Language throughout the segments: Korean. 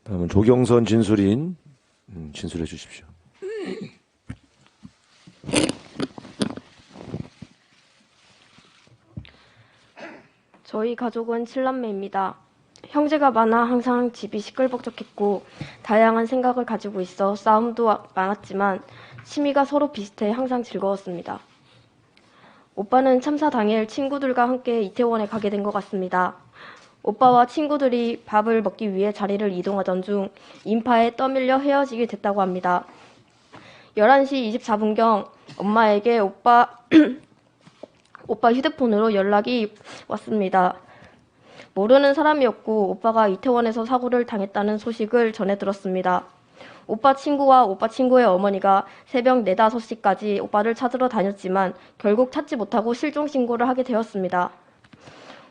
다음은 조경선 진술인 진술해 주십시오. 저희 가족은 7남매입니다. 형제가 많아 항상 집이 시끌벅적했고 다양한 생각을 가지고 있어 싸움도 많았지만 취미가 서로 비슷해 항상 즐거웠습니다. 오빠는 참사 당일 친구들과 함께 이태원에 가게 된 것 같습니다. 오빠와 친구들이 밥을 먹기 위해 자리를 이동하던 중 인파에 떠밀려 헤어지게 됐다고 합니다. 11시 24분경 엄마에게 오빠 휴대폰으로 연락이 왔습니다. 모르는 사람이었고 오빠가 이태원에서 사고를 당했다는 소식을 전해 들었습니다. 오빠 친구와 오빠 친구의 어머니가 새벽 4, 5시까지 오빠를 찾으러 다녔지만 결국 찾지 못하고 실종 신고를 하게 되었습니다.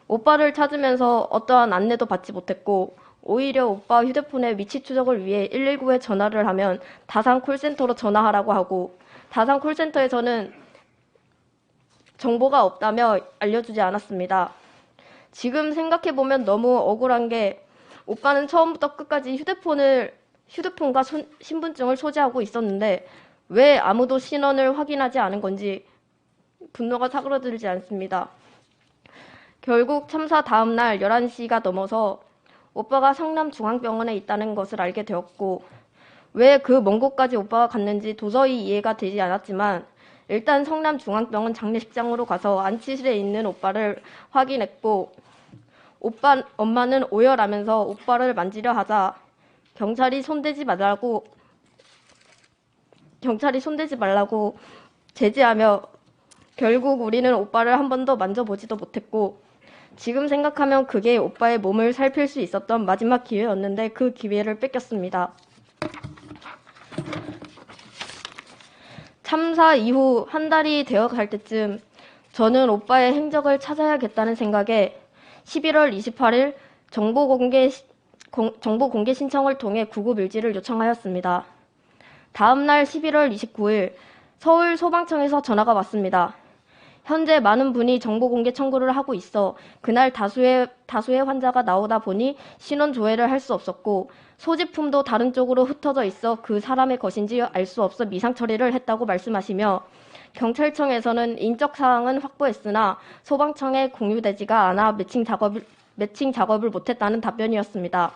오빠를 찾으면서 어떠한 안내도 받지 못했고 오히려 오빠 휴대폰의 위치 추적을 위해 119에 전화를 하면 다산 콜센터로 전화하라고 하고 다산 콜센터에서는 정보가 없다며 알려주지 않았습니다. 지금 생각해보면 너무 억울한 게 오빠는 처음부터 끝까지 휴대폰과 신분증을 소지하고 있었는데 왜 아무도 신원을 확인하지 않은 건지 분노가 사그러들지 않습니다. 결국 참사 다음 날 11시가 넘어서 오빠가 성남중앙병원에 있다는 것을 알게 되었고 왜 그 먼 곳까지 오빠가 갔는지 도저히 이해가 되지 않았지만 일단 성남중앙병원 장례식장으로 가서 안치실에 있는 오빠를 확인했고 엄마는 오열하면서 오빠를 만지려 하자 경찰이 손대지 말라고 제지하며 결국 우리는 오빠를 한 번도 만져보지도 못했고 지금 생각하면 그게 오빠의 몸을 살필 수 있었던 마지막 기회였는데 그 기회를 뺏겼습니다. 참사 이후 한 달이 되어 갈 때쯤 저는 오빠의 행적을 찾아야겠다는 생각에 11월 28일 정보 공개 신청을 통해 구급 일지를 요청하였습니다. 다음 날 11월 29일 서울 소방청에서 전화가 왔습니다. 현재 많은 분이 정보 공개 청구를 하고 있어 그날 다수의 환자가 나오다 보니 신원 조회를 할 수 없었고 소지품도 다른 쪽으로 흩어져 있어 그 사람의 것인지 알 수 없어 미상 처리를 했다고 말씀하시며 경찰청에서는 인적 사항은 확보했으나 소방청에 공유되지가 않아 매칭 작업을 못했다는 답변이었습니다.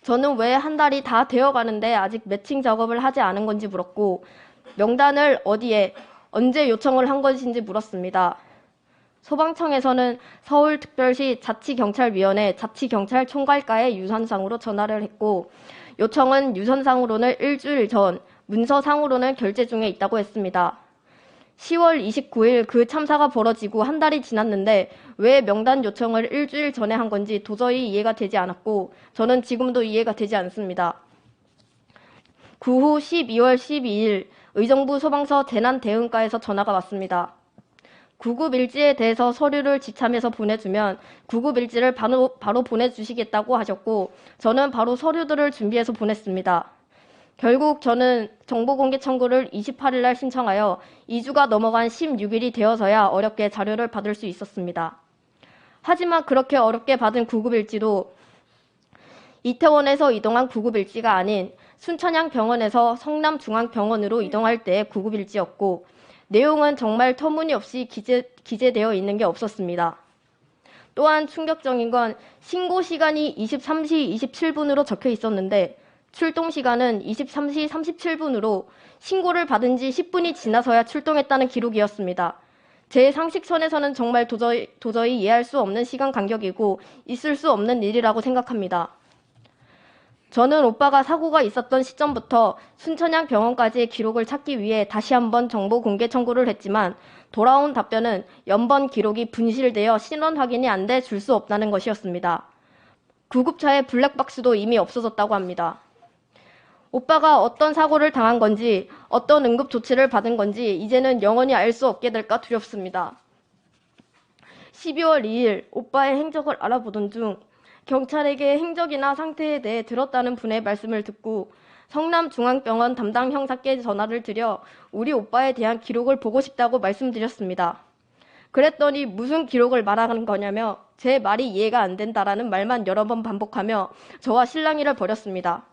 저는 왜 한 달이 다 되어가는데 아직 매칭 작업을 하지 않은 건지 물었고 명단을 어디에 언제 요청을 한 것인지 물었습니다. 소방청에서는 서울특별시 자치경찰위원회 자치경찰총괄과에 유선상으로 전화를 했고 요청은 유선상으로는 일주일 전, 문서상으로는 결제 중에 있다고 했습니다. 10월 29일 그 참사가 벌어지고 한 달이 지났는데 왜 명단 요청을 일주일 전에 한 건지 도저히 이해가 되지 않았고 저는 지금도 이해가 되지 않습니다. 그 후 12월 12일 의정부 소방서 재난대응과에서 전화가 왔습니다. 구급일지에 대해서 서류를 지참해서 보내주면 구급일지를 바로 보내주시겠다고 하셨고 저는 바로 서류들을 준비해서 보냈습니다. 결국 저는 정보공개 청구를 28일 날 신청하여 2주가 넘어간 16일이 되어서야 어렵게 자료를 받을 수 있었습니다. 하지만 그렇게 어렵게 받은 구급일지도 이태원에서 이동한 구급일지가 아닌 순천향병원에서 성남중앙병원으로 이동할 때의 구급일지였고 내용은 정말 터무니없이 기재되어 있는 게 없었습니다. 또한 충격적인 건 신고 시간이 23시 27분으로 적혀 있었는데 출동 시간은 23시 37분으로 신고를 받은 지 10분이 지나서야 출동했다는 기록이었습니다. 제 상식선에서는 정말 도저히 이해할 수 없는 시간 간격이고 있을 수 없는 일이라고 생각합니다. 저는 오빠가 사고가 있었던 시점부터 순천향 병원까지의 기록을 찾기 위해 다시 한번 정보 공개 청구를 했지만 돌아온 답변은 연번 기록이 분실되어 신원 확인이 안 돼 줄 수 없다는 것이었습니다. 구급차의 블랙박스도 이미 없어졌다고 합니다. 오빠가 어떤 사고를 당한 건지 어떤 응급 조치를 받은 건지 이제는 영원히 알 수 없게 될까 두렵습니다. 12월 2일 오빠의 행적을 알아보던 중 경찰에게 행적이나 상태에 대해 들었다는 분의 말씀을 듣고 성남중앙병원 담당 형사께 전화를 드려 우리 오빠에 대한 기록을 보고 싶다고 말씀드렸습니다. 그랬더니 무슨 기록을 말하는 거냐며 제 말이 이해가 안 된다라는 말만 여러 번 반복하며 저와 실랑이를 벌였습니다.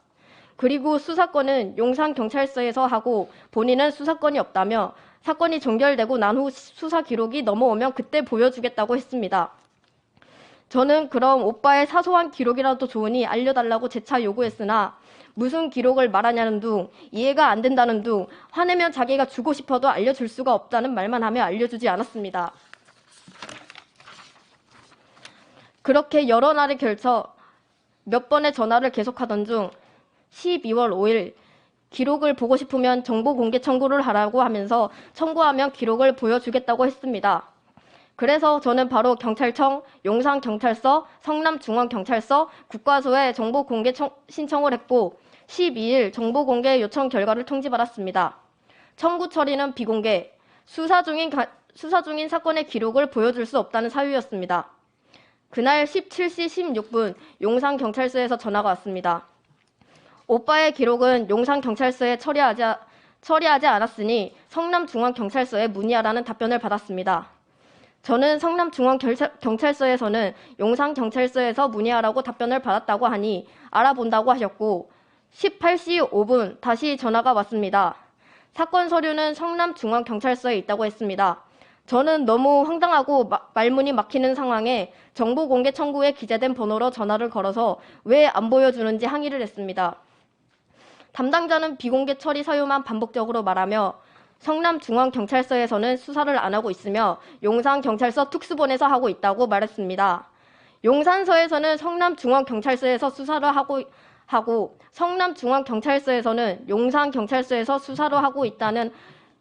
그리고 수사권은 용산경찰서에서 하고 본인은 수사권이 없다며 사건이 종결되고 난 후 수사 기록이 넘어오면 그때 보여주겠다고 했습니다. 저는 그럼 오빠의 사소한 기록이라도 좋으니 알려달라고 재차 요구했으나 무슨 기록을 말하냐는 둥, 이해가 안 된다는 둥, 화내면 자기가 주고 싶어도 알려줄 수가 없다는 말만 하며 알려주지 않았습니다. 그렇게 여러 날에 걸쳐 몇 번의 전화를 계속하던 중 12월 5일 기록을 보고 싶으면 정보 공개 청구를 하라고 하면서 청구하면 기록을 보여주겠다고 했습니다. 그래서 저는 바로 경찰청, 용산경찰서, 성남중앙경찰서, 국과수에 정보 공개 신청을 했고 12일 정보 공개 요청 결과를 통지받았습니다. 청구 처리는 비공개, 수사 중인 사건의 기록을 보여줄 수 없다는 사유였습니다. 그날 17시 16분 용산경찰서에서 전화가 왔습니다. 오빠의 기록은 용산경찰서에 처리하지 않았으니 성남중앙경찰서에 문의하라는 답변을 받았습니다. 저는 성남중앙경찰서에서는 용산경찰서에서 문의하라고 답변을 받았다고 하니 알아본다고 하셨고 18시 5분 다시 전화가 왔습니다. 사건 서류는 성남중앙경찰서에 있다고 했습니다. 저는 너무 황당하고 말문이 막히는 상황에 정보공개 청구에 기재된 번호로 전화를 걸어서 왜 안 보여주는지 항의를 했습니다. 담당자는 비공개 처리 사유만 반복적으로 말하며 성남중앙경찰서에서는 수사를 안 하고 있으며 용산경찰서 특수본에서 하고 있다고 말했습니다. 용산서에서는 성남중앙경찰서에서 수사를 하고 성남중앙경찰서에서는 용산경찰서에서 수사를 하고 있다는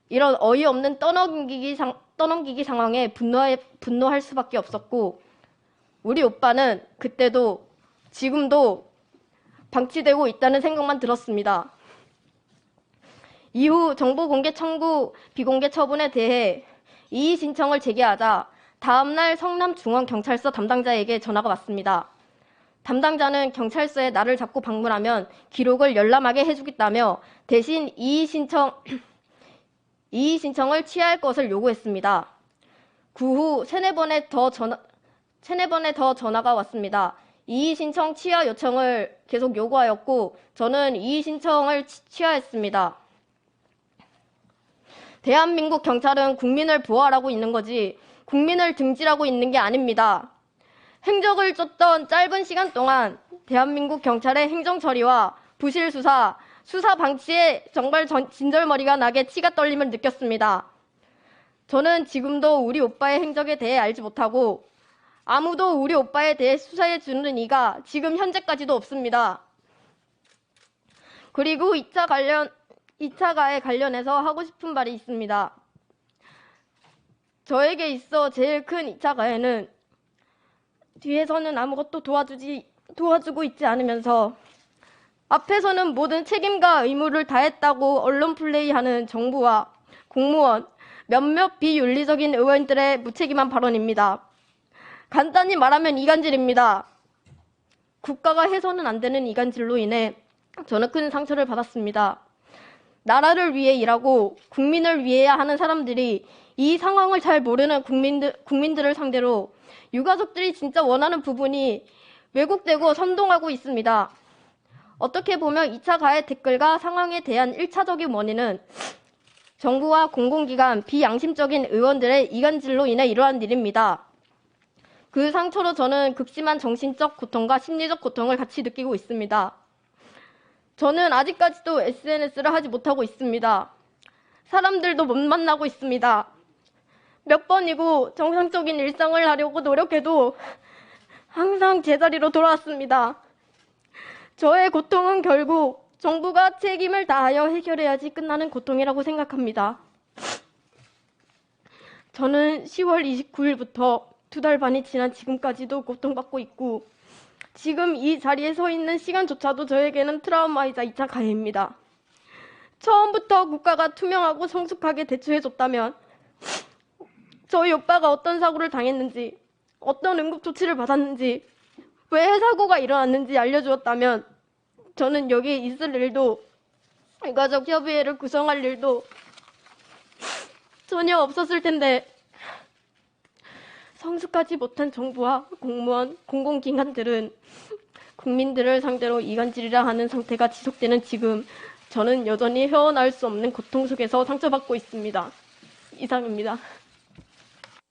이런 어이없는 떠넘기기 상황에 분노할 수밖에 없었고 우리 오빠는 그때도 지금도 방치되고 있다는 생각만 들었습니다. 이후 정보공개 청구 비공개 처분에 대해 이의 신청을 제기하자 다음날 성남중앙경찰서 담당자에게 전화가 왔습니다. 담당자는 경찰서에 나를 자꾸 방문하면 기록을 열람하게 해주겠다며 대신 이의 신청을 취하할 것을 요구했습니다. 그 후 세네 번에 더 전화가 왔습니다. 이의 신청 취하 요청을 계속 요구하였고 저는 이의 신청을 취하했습니다. 대한민국 경찰은 국민을 보호하라고 있는 거지 국민을 등지라고 있는 게 아닙니다. 행적을 쫓던 짧은 시간 동안 대한민국 경찰의 행정처리와 부실 수사 방치에 정말 진절머리가 나게 치가 떨림을 느꼈습니다. 저는 지금도 우리 오빠의 행적에 대해 알지 못하고 아무도 우리 오빠에 대해 수사해 주는 이가 지금 현재까지도 없습니다. 그리고 2차 가해 관련해서 하고 싶은 말이 있습니다. 저에게 있어 제일 큰 2차 가해는 뒤에서는 아무것도 도와주고 있지 않으면서 앞에서는 모든 책임과 의무를 다했다고 언론 플레이하는 정부와 공무원, 몇몇 비윤리적인 의원들의 무책임한 발언입니다. 간단히 말하면 이간질입니다. 국가가 해서는 안 되는 이간질로 인해 저는 큰 상처를 받았습니다. 나라를 위해 일하고 국민을 위해야 하는 사람들이 이 상황을 잘 모르는 국민들을 상대로 유가족들이 진짜 원하는 부분이 왜곡되고 선동하고 있습니다. 어떻게 보면 2차 가해 댓글과 상황에 대한 1차적인 원인은 정부와 공공기관, 비양심적인 의원들의 이간질로 인해 이러한 일입니다. 그 상처로 저는 극심한 정신적 고통과 심리적 고통을 같이 느끼고 있습니다. 저는 아직까지도 SNS를 하지 못하고 있습니다. 사람들도 못 만나고 있습니다. 몇 번이고 정상적인 일상을 하려고 노력해도 항상 제자리로 돌아왔습니다. 저의 고통은 결국 정부가 책임을 다하여 해결해야지 끝나는 고통이라고 생각합니다. 저는 10월 29일부터 2달 반이 지난 지금까지도 고통받고 있고 지금 이 자리에 서 있는 시간조차도 저에게는 트라우마이자 2차 가해입니다. 처음부터 국가가 투명하고 성숙하게 대처해줬다면 저희 오빠가 어떤 사고를 당했는지 어떤 응급조치를 받았는지 왜 사고가 일어났는지 알려주었다면 저는 여기에 있을 일도 유가족 협의회를 구성할 일도 전혀 없었을 텐데 성숙하지 못한 정부와 공무원, 공공기관들은 국민들을 상대로 이간질이라 하는 상태가 지속되는 지금 저는 여전히 헤어나올 수 없는 고통 속에서 상처받고 있습니다. 이상입니다.